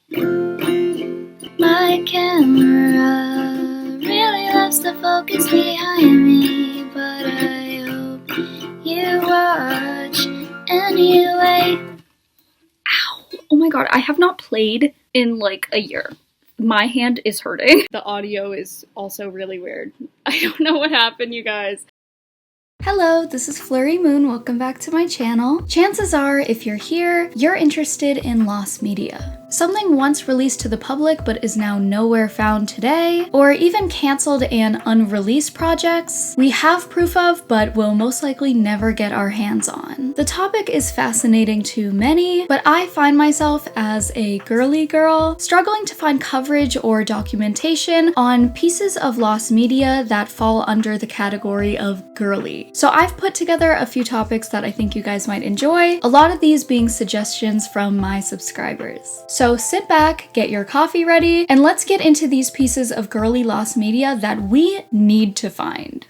My camera really loves to focus behind me, but I hope you watch anyway. Ow! Oh my god, I have not played in like a year. My hand is hurting. The audio is also really weird. I don't know what happened, you guys. Hello, this is Flurry Moon. Welcome back to my channel. Chances are, if you're here, you're interested in lost media. Something once released to the public but is now nowhere found today, or even cancelled and unreleased projects we have proof of but will most likely never get our hands on. The topic is fascinating to many, but I find myself as a girly girl struggling to find coverage or documentation on pieces of lost media that fall under the category of girly. So I've put together a few topics that I think you guys might enjoy, a lot of these being suggestions from my subscribers. So sit back, get your coffee ready, and let's get into these pieces of girly lost media that we need to find.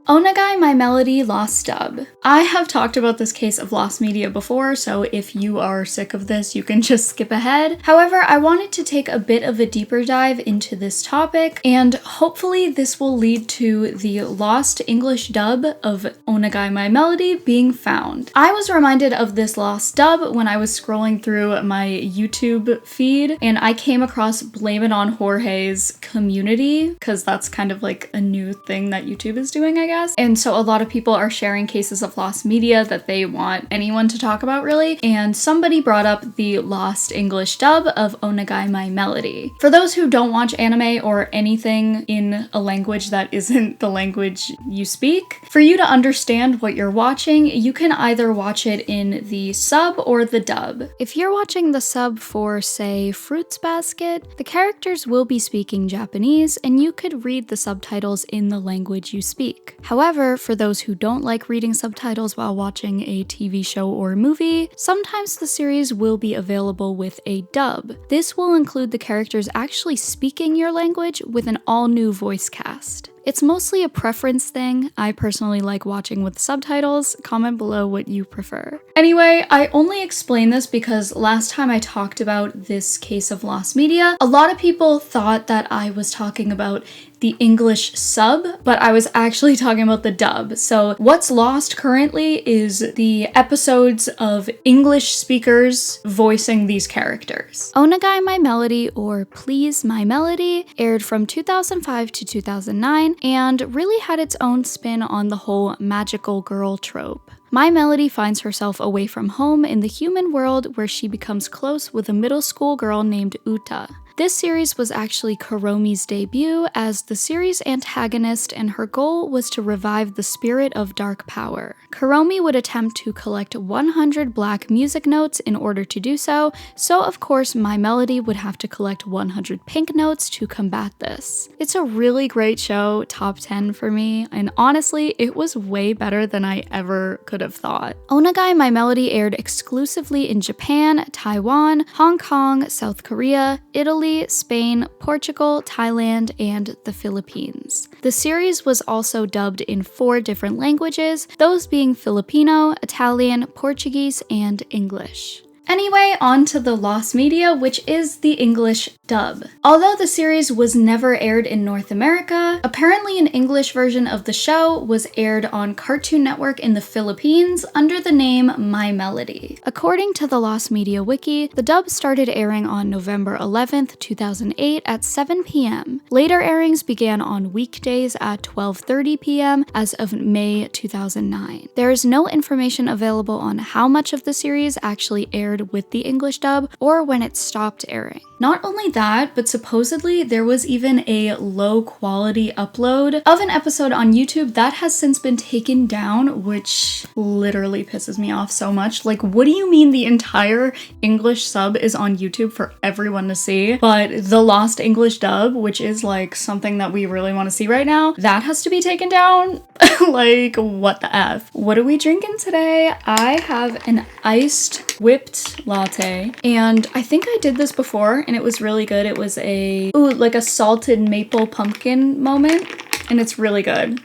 Onegai, My Melody Lost Dub. I have talked about this case of lost media before, so if you are sick of this, you can just skip ahead. However, I wanted to take a bit of a deeper dive into this topic, and hopefully this will lead to the lost English dub of Onegai, My Melody being found. I was reminded of this lost dub when I was scrolling through my YouTube feed, and I came across Blame It on Jorge's community, because that's kind of like a new thing that YouTube is doing, I guess. And so a lot of people are sharing cases of lost media that they want anyone to talk about, really. And somebody brought up the lost English dub of Onegai, My Melody. For those who don't watch anime or anything in a language that isn't the language you speak, for you to understand what you're watching, you can either watch it in the sub or the dub. If you're watching the sub for, say, Fruits Basket, the characters will be speaking Japanese, and you could read the subtitles in the language you speak. However, for those who don't like reading subtitles while watching a TV show or movie, sometimes the series will be available with a dub. This will include the characters actually speaking your language with an all-new voice cast. It's mostly a preference thing. I personally like watching with subtitles. Comment below what you prefer. Anyway, I only explain this because last time I talked about this case of lost media, a lot of people thought that I was talking about the English sub, but I was actually talking about the dub. So what's lost currently is the episodes of English speakers voicing these characters. Onegai, My Melody, or Please My Melody, aired from 2005 to 2009 and really had its own spin on the whole magical girl trope. My Melody finds herself away from home in the human world where she becomes close with a middle school girl named Uta. This series was actually Kuromi's debut as the series antagonist, and her goal was to revive the spirit of dark power. Kuromi would attempt to collect 100 black music notes in order to do so, so of course My Melody would have to collect 100 pink notes to combat this. It's a really great show, top 10 for me, and honestly, it was way better than I ever could have thought. Onegai, My Melody aired exclusively in Japan, Taiwan, Hong Kong, South Korea, Italy, Spain, Portugal, Thailand, and the Philippines. The series was also dubbed in 4 different languages, those being Filipino, Italian, Portuguese, and English. Anyway, on to the lost media, which is the English dub. Although the series was never aired in North America, apparently an English version of the show was aired on Cartoon Network in the Philippines under the name My Melody. According to the Lost Media Wiki, the dub started airing on November 11th, 2008 at 7 p.m. Later airings began on weekdays at 12:30 p.m. as of May 2009. There is no information available on how much of the series actually aired with the English dub or when it stopped airing. Not only that, but supposedly there was even a low quality upload of an episode on YouTube that has since been taken down, which literally pisses me off so much. Like, what do you mean the entire English sub is on YouTube for everyone to see, but the lost English dub, which is like something that we really want to see right now, that has to be taken down? Like, what the F? What are we drinking today? I have an iced whipped latte, and I think I did this before and it was really good. It was like a salted maple pumpkin moment, and it's really good.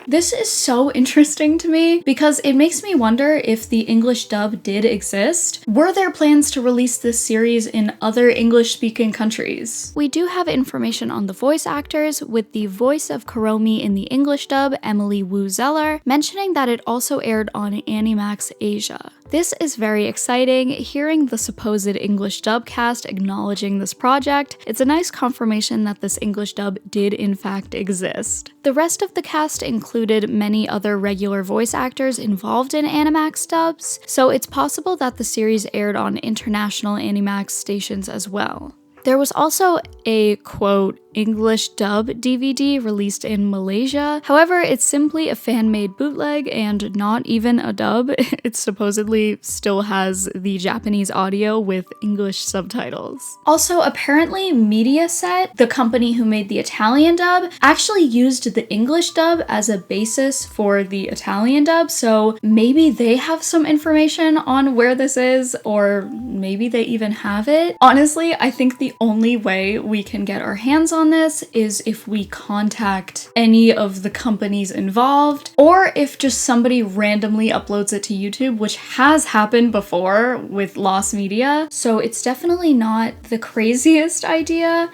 This is so interesting to me because it makes me wonder if the English dub did exist. Were there plans to release this series in other English-speaking countries? We do have information on the voice actors, with the voice of Kuromi in the English dub, Emily Wu Zeller, mentioning that it also aired on Animax Asia. This is very exciting. Hearing the supposed English dub cast acknowledging this project, it's a nice confirmation that this English dub did in fact exist. The rest of the cast included many other regular voice actors involved in Animax dubs, so it's possible that the series aired on international Animax stations as well. There was also a, quote, English dub DVD released in Malaysia. However, it's simply a fan-made bootleg and not even a dub. It supposedly still has the Japanese audio with English subtitles. Also, apparently Mediaset, the company who made the Italian dub, actually used the English dub as a basis for the Italian dub, so maybe they have some information on where this is, or maybe they even have it. Honestly, I think the only way we can get our hands on this is if we contact any of the companies involved, or if just somebody randomly uploads it to YouTube, which has happened before with Lost Media, so it's definitely not the craziest idea.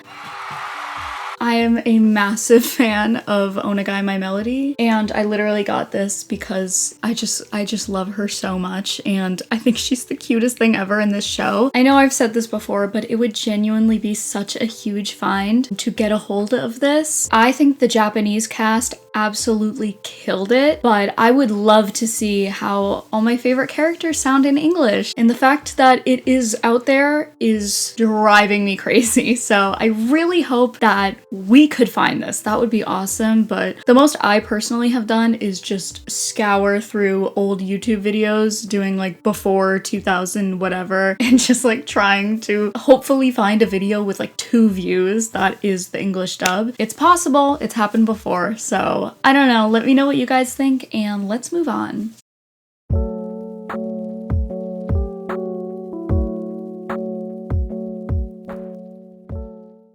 I am a massive fan of Onegai My Melody, and I literally got this because I just love her so much, and I think she's the cutest thing ever in this show. I know I've said this before, but it would genuinely be such a huge find to get a hold of this. I think the Japanese cast absolutely killed it, but I would love to see how all my favorite characters sound in English, and the fact that it is out there is driving me crazy. So I really hope that we could find this. That would be awesome, but the most I personally have done is just scour through old YouTube videos doing like before 2000 whatever, and just like trying to hopefully find a video with like 2 views that is the English dub. It's possible, it's happened before, so I don't know, let me know what you guys think and let's move on.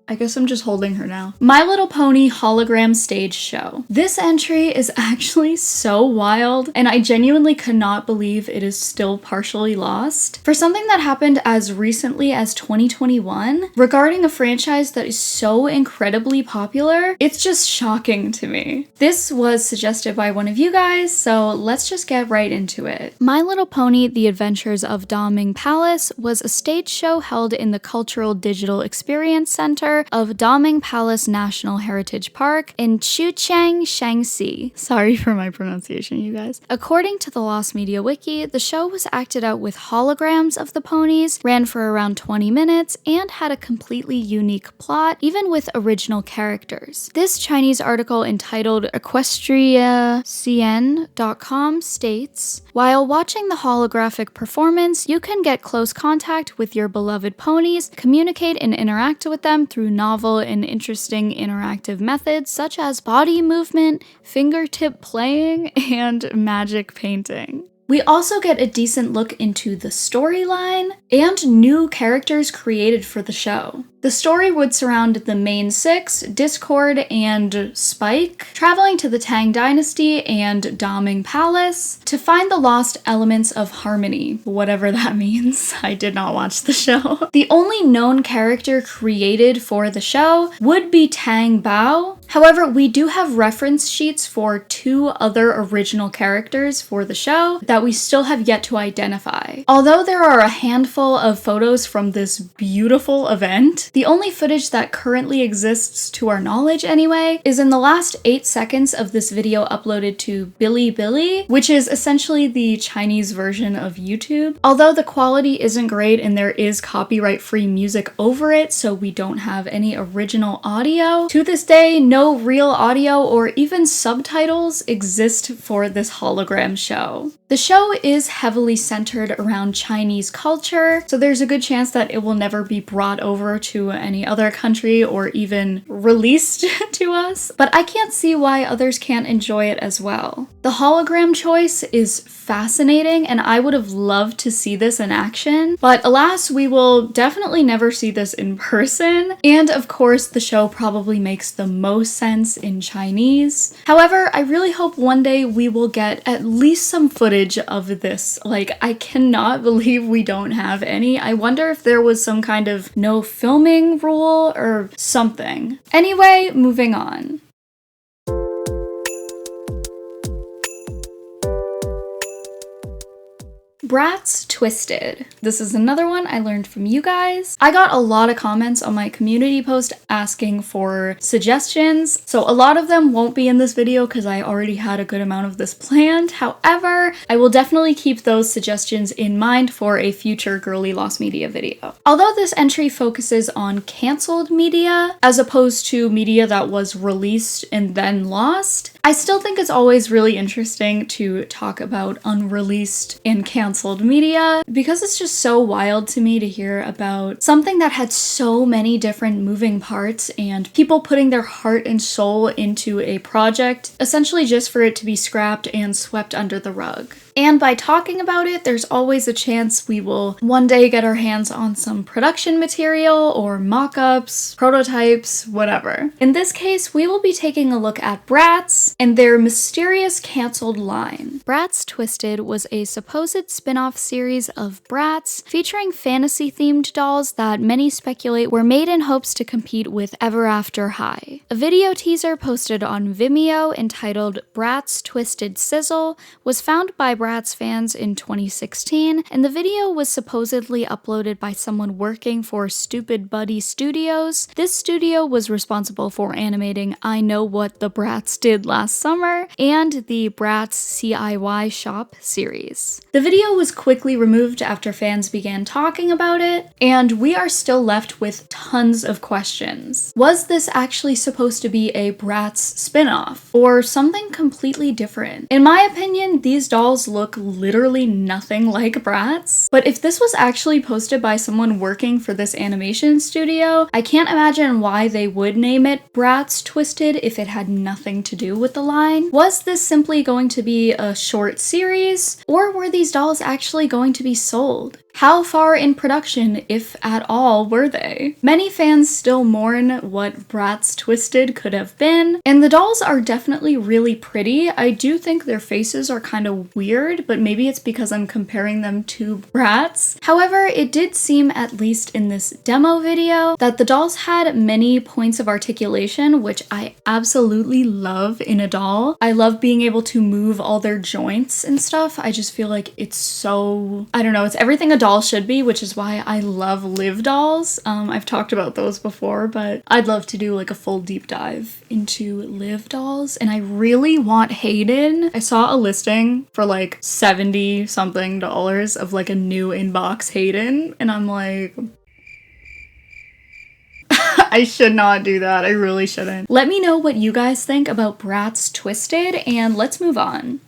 I guess I'm just holding her now. My Little Pony hologram stage show. This entry is actually so wild, and I genuinely cannot believe it is still partially lost. For something that happened as recently as 2021, regarding a franchise that is so incredibly popular, it's just shocking to me. This was suggested by one of you guys, so let's just get right into it. My Little Pony: The Adventures of Da Ming Palace was a stage show held in the Cultural Digital Experience Center of Daming Palace National Heritage Park in Chuchang, Shaanxi. Sorry for my pronunciation, you guys. According to the Lost Media Wiki, the show was acted out with holograms of the ponies, ran for around 20 minutes, and had a completely unique plot, even with original characters. This Chinese article entitled EquestriaCN.com states, while watching the holographic performance, you can get close contact with your beloved ponies, communicate and interact with them through novel and interesting interactive methods such as body movement, fingertip playing, and magic painting. We also get a decent look into the storyline and new characters created for the show. The story would surround the main 6, Discord and Spike, traveling to the Tang Dynasty and Daming Palace to find the lost elements of harmony, whatever that means. I did not watch the show. The only known character created for the show would be Tang Bao. However, we do have reference sheets for 2 other original characters for the show that we still have yet to identify. Although there are a handful of photos from this beautiful event, the only footage that currently exists, to our knowledge anyway, is in the last 8 seconds of this video uploaded to Bilibili, which is essentially the Chinese version of YouTube. Although the quality isn't great and there is copyright-free music over it, so we don't have any original audio, to this day, no real audio or even subtitles exist for this hologram show. The show is heavily centered around Chinese culture, so there's a good chance that it will never be brought over to any other country or even released to us, but I can't see why others can't enjoy it as well. The hologram choice is fascinating, and I would have loved to see this in action, but alas, we will definitely never see this in person, and of course the show probably makes the most sense in Chinese. However, I really hope one day we will get at least some footage of this. Like, I cannot believe we don't have any. I wonder if there was some kind of no filming rule or something. Anyway, moving on. Bratz Twisted. This is another one I learned from you guys. I got a lot of comments on my community post asking for suggestions, so a lot of them won't be in this video because I already had a good amount of this planned. However, I will definitely keep those suggestions in mind for a future Girly Lost Media video. Although this entry focuses on cancelled media as opposed to media that was released and then lost, I still think it's always really interesting to talk about unreleased and canceled media because it's just so wild to me to hear about something that had so many different moving parts and people putting their heart and soul into a project essentially just for it to be scrapped and swept under the rug. And by talking about it, there's always a chance we will one day get our hands on some production material or mock-ups, prototypes, whatever. In this case, we will be taking a look at Bratz and their mysterious cancelled line. Bratz Twisted was a supposed spin-off series of Bratz featuring fantasy-themed dolls that many speculate were made in hopes to compete with Ever After High. A video teaser posted on Vimeo entitled Bratz Twisted Sizzle was found by Bratz fans in 2016, and the video was supposedly uploaded by someone working for Stupid Buddy Studios. This studio was responsible for animating I Know What the Bratz Did Last Summer and the Bratz CIY Shop series. The video was quickly removed after fans began talking about it, and we are still left with tons of questions. Was this actually supposed to be a Bratz spin-off, or something completely different? In my opinion, these dolls look literally nothing like Bratz, but if this was actually posted by someone working for this animation studio, I can't imagine why they would name it Bratz Twisted if it had nothing to do with the line. Was this simply going to be a short series, or were these dolls actually going to be sold? How far in production, if at all, were they? Many fans still mourn what Bratz Twisted could have been, and the dolls are definitely really pretty. I do think their faces are kind of weird, but maybe it's because I'm comparing them to Bratz. However, it did seem, at least in this demo video, that the dolls had many points of articulation, which I absolutely love in a doll. I love being able to move all their joints and stuff. I just feel like it's so, I don't know, it's everything a doll should be, which is why I love live dolls. I've talked about those before, but I'd love to do like a full deep dive into live dolls, and I really want Hayden. I saw a listing for like $70 something of like a new inbox Hayden, and I'm like, I should not do that. I really shouldn't. Let me know what you guys think about Bratz Twisted, and let's move on.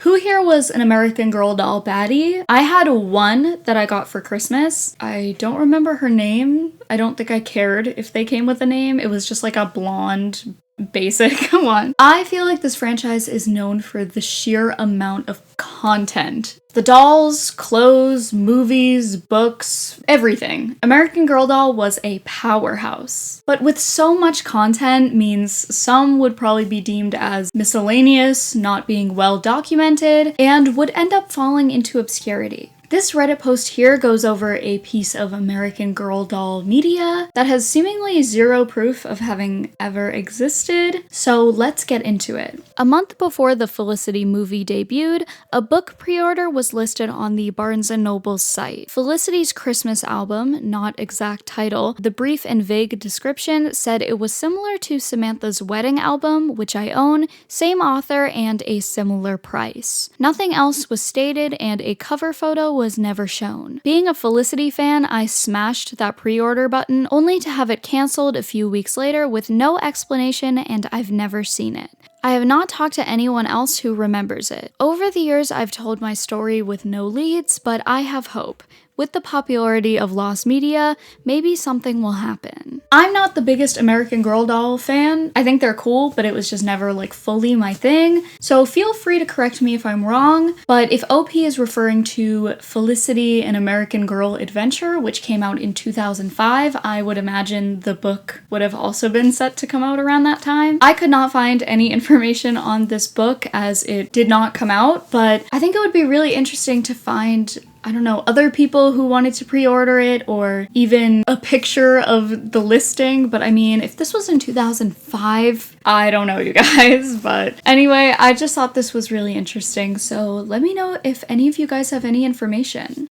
Who here was an American Girl doll baddie? I had one that I got for Christmas. I don't remember her name. I don't think I cared if they came with a name. It was just like a blonde basic one. I feel like this franchise is known for the sheer amount of content. The dolls, clothes, movies, books, everything. American Girl doll was a powerhouse. But with so much content means some would probably be deemed as miscellaneous, not being well documented, and would end up falling into obscurity. This Reddit post here goes over a piece of American Girl doll media that has seemingly zero proof of having ever existed, so let's get into it. A month before the Felicity movie debuted, a book pre-order was listed on the Barnes & Noble's site. Felicity's Christmas album, not exact title, the brief and vague description said it was similar to Samantha's wedding album, which I own, same author, and a similar price. Nothing else was stated, and a cover photo was never shown. Being a Felicity fan, I smashed that pre-order button only to have it cancelled a few weeks later with no explanation, and I've never seen it. I have not talked to anyone else who remembers it. Over the years, I've told my story with no leads, but I have hope. with the popularity of Lost Media, maybe something will happen. I'm not the biggest American Girl doll fan. I think they're cool, but it was just never like fully my thing. So feel free to correct me if I'm wrong, but if OP is referring to Felicity and American Girl Adventure, which came out in 2005, I would imagine the book would have also been set to come out around that time. I could not find any information on this book as it did not come out, but I think it would be really interesting to find, I don't know, other people who wanted to pre-order it or even a picture of the listing. But I mean, if this was in 2005, I don't know, you guys. But anyway, I just thought this was really interesting. So let me know if any of you guys have any information.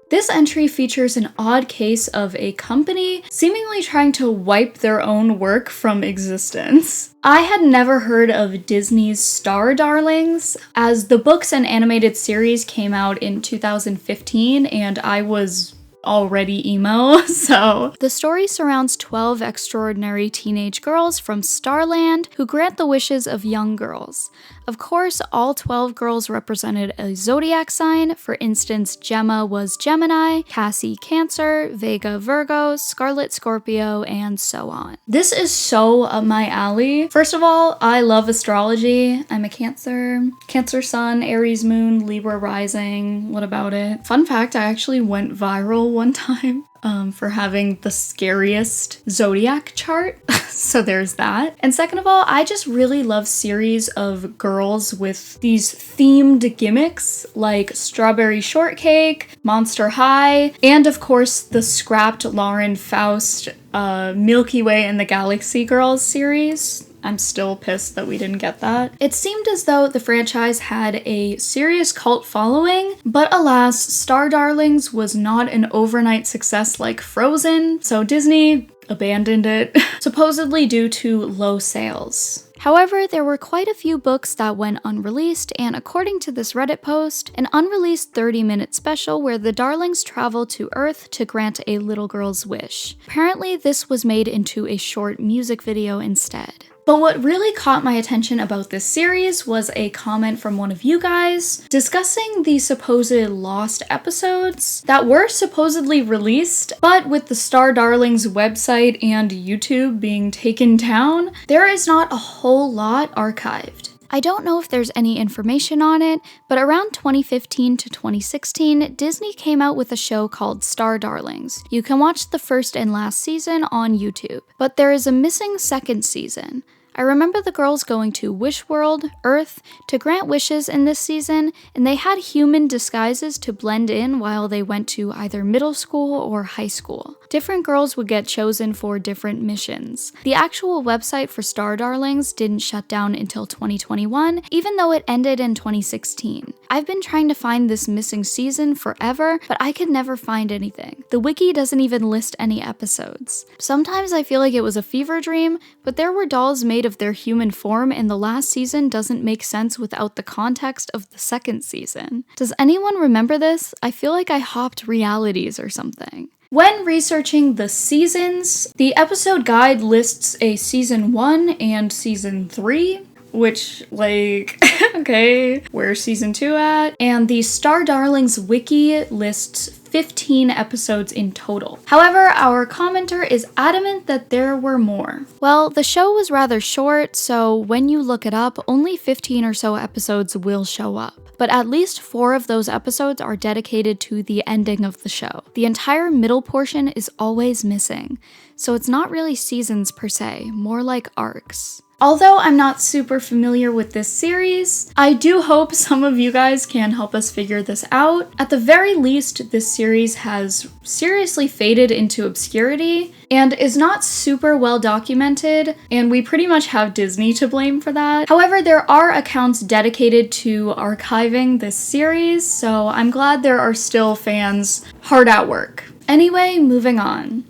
This entry features an odd case of a company seemingly trying to wipe their own work from existence. I had never heard of Disney's Star Darlings, as the books and animated series came out in 2015 and I was already emo, so. The story surrounds 12 extraordinary teenage girls from Starland who grant the wishes of young girls. Of course, all 12 girls represented a zodiac sign. For instance, Gemma was Gemini, Cassie Cancer, Vega Virgo, Scarlet Scorpio, and so on. This is so up my alley. First of all, I love astrology. I'm a Cancer. Cancer Sun, Aries Moon, Libra Rising. What about it? Fun fact, I actually went viral one time for having the scariest zodiac chart. So there's that. And second of all, I just really love series of girls with these themed gimmicks like Strawberry Shortcake, Monster High, and of course the scrapped Lauren Faust Milky Way and the Galaxy Girls series. I'm still pissed that we didn't get that. It seemed as though the franchise had a serious cult following, but alas, Star Darlings was not an overnight success like Frozen, so Disney abandoned it, supposedly due to low sales. However, there were quite a few books that went unreleased, and according to this Reddit post, an unreleased 30-minute special where the Darlings travel to Earth to grant a little girl's wish. Apparently, this was made into a short music video instead. But what really caught my attention about this series was a comment from one of you guys discussing the supposed lost episodes that were supposedly released, but with the Star Darlings website and YouTube being taken down, there is not a whole lot archived. I don't know if there's any information on it, but around 2015 to 2016, Disney came out with a show called Star Darlings. You can watch the first and last season on YouTube, but there is a missing second season. I remember the girls going to Wish World, Earth, to grant wishes in this season, and they had human disguises to blend in while they went to either middle school or high school. Different girls would get chosen for different missions. The actual website for Star Darlings didn't shut down until 2021, even though it ended in 2016. I've been trying to find this missing season forever, but I could never find anything. The wiki doesn't even list any episodes. Sometimes I feel like it was a fever dream, but there were dolls made of their human form, and the last season doesn't make sense without the context of the second season. Does anyone remember this? I feel like I hopped realities or something. When researching the seasons, the episode guide lists a season 1 and season 3, which, like, okay, where's season 2 at? And the Star Darlings wiki lists 15 episodes in total. However, our commenter is adamant that there were more. Well, the show was rather short, so when you look it up, only 15 or so episodes will show up. But at least 4 of those episodes are dedicated to the ending of the show. The entire middle portion is always missing, so it's not really seasons per se, more like arcs. Although I'm not super familiar with this series, I do hope some of you guys can help us figure this out. At the very least, this series has seriously faded into obscurity and is not super well documented, and we pretty much have Disney to blame for that. However, there are accounts dedicated to archiving this series, so I'm glad there are still fans hard at work. Anyway, moving on.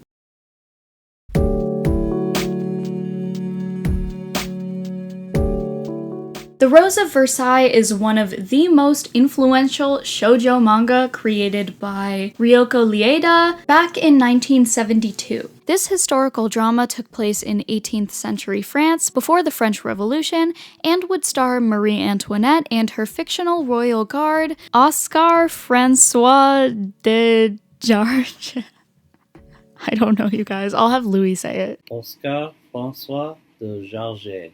The Rose of Versailles is one of the most influential shoujo manga created by Ryoko Lieda back in 1972. This historical drama took place in 18th century France before the French Revolution and would star Marie Antoinette and her fictional royal guard, Oscar Francois de Jarge. I don't know, you guys. I'll have Louis say it. Oscar Francois de Jarge.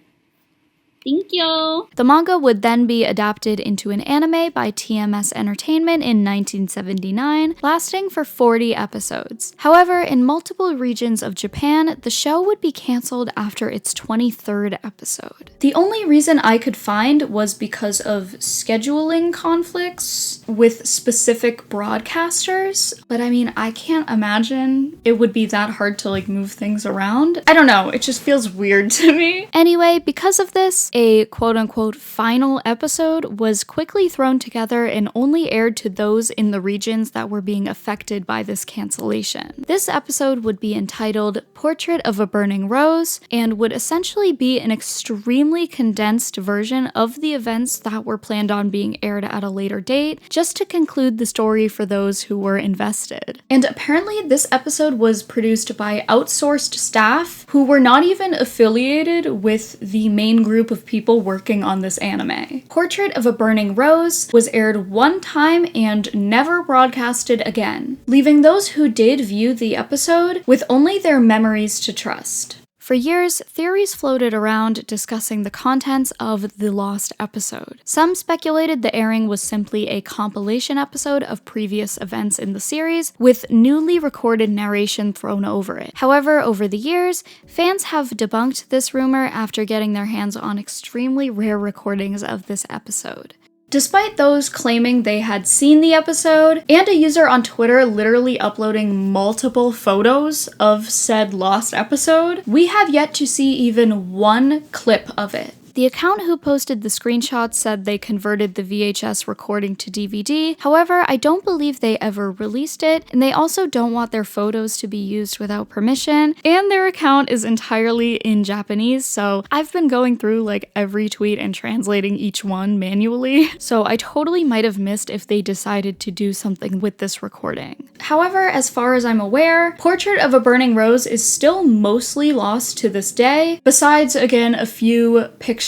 Thank you! The manga would then be adapted into an anime by TMS Entertainment in 1979, lasting for 40 episodes. However, in multiple regions of Japan, the show would be cancelled after its 23rd episode. The only reason I could find was because of scheduling conflicts with specific broadcasters, but I mean, I can't imagine it would be that hard to move things around. I don't know, it just feels weird to me. Anyway, because of this, a quote-unquote final episode was quickly thrown together and only aired to those in the regions that were being affected by this cancellation. This episode would be entitled Portrait of a Burning Rose and would essentially be an extremely condensed version of the events that were planned on being aired at a later date, just to conclude the story for those who were invested. And apparently this episode was produced by outsourced staff who were not even affiliated with the main group of people working on this anime. Portrait of a Burning Rose was aired one time and never broadcasted again, leaving those who did view the episode with only their memories to trust. For years, theories floated around discussing the contents of the lost episode. Some speculated the airing was simply a compilation episode of previous events in the series, with newly recorded narration thrown over it. However, over the years, fans have debunked this rumor after getting their hands on extremely rare recordings of this episode. Despite those claiming they had seen the episode, and a user on Twitter literally uploading multiple photos of said lost episode, we have yet to see even one clip of it. The account who posted the screenshots said they converted the VHS recording to DVD, however, I don't believe they ever released it, and they also don't want their photos to be used without permission, and their account is entirely in Japanese, so I've been going through every tweet and translating each one manually, so I totally might have missed if they decided to do something with this recording. However, as far as I'm aware, Portrait of a Burning Rose is still mostly lost to this day, besides, again, a few pictures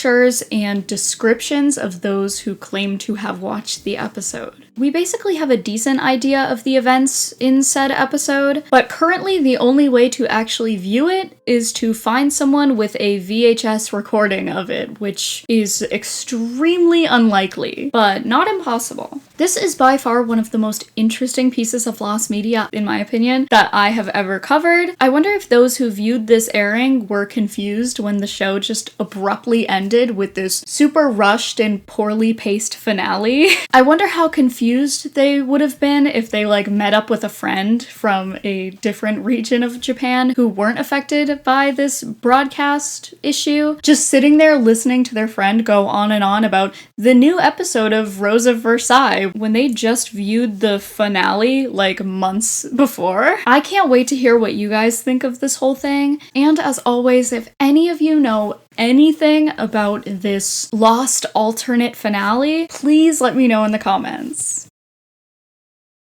and descriptions of those who claim to have watched the episode. We basically have a decent idea of the events in said episode, but currently the only way to actually view it is to find someone with a VHS recording of it, which is extremely unlikely, but not impossible. This is by far one of the most interesting pieces of lost media, in my opinion, that I have ever covered. I wonder if those who viewed this airing were confused when the show just abruptly ended with this super rushed and poorly paced finale. I wonder how confused they would have been if they met up with a friend from a different region of Japan who weren't affected by this broadcast issue, just sitting there listening to their friend go on and on about the new episode of Rose of Versailles when they just viewed the finale months before. I can't wait to hear what you guys think of this whole thing, and as always, if any of you know anything about this lost alternate finale, please let me know in the comments.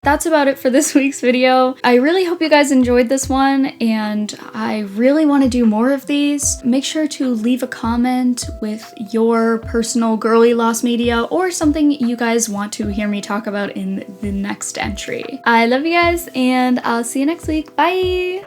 That's about it for this week's video. I really hope you guys enjoyed this one, and I really want to do more of these. Make sure to leave a comment with your personal girly lost media or something you guys want to hear me talk about in the next entry. I love you guys, and I'll see you next week. Bye!